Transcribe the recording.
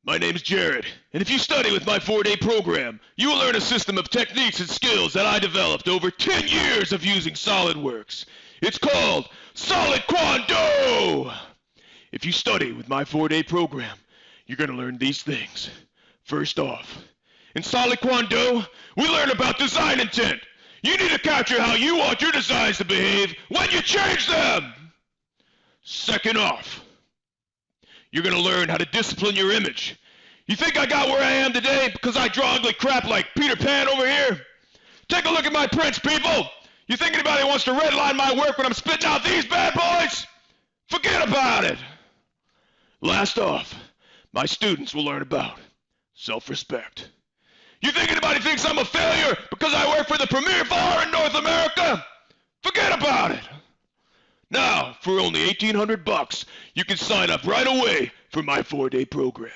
My name's Jared, and if you study with my 4-day program, you will learn a system of techniques and skills that I developed over 10 years of using SOLIDWORKS. It's called Solid Kwon Do! If you study with my 4-day program, you're going to learn these things. First off, in Solid Kwon Do, we learn about design intent. You need to capture how you want your designs to behave when you change them. Second off, you're going to learn how to discipline your image. You think I got where I am today because I draw ugly crap like Peter Pan over here? Take a look at my prints, people. You think anybody wants to redline my work when I'm spitting out these bad boys? Forget about it. Last off, my students will learn about self-respect. You think anybody thinks I'm a failure because I work for the premier bar in North America? Forget about it. Now, for only $1,800, you can sign up right away for my 4-day program.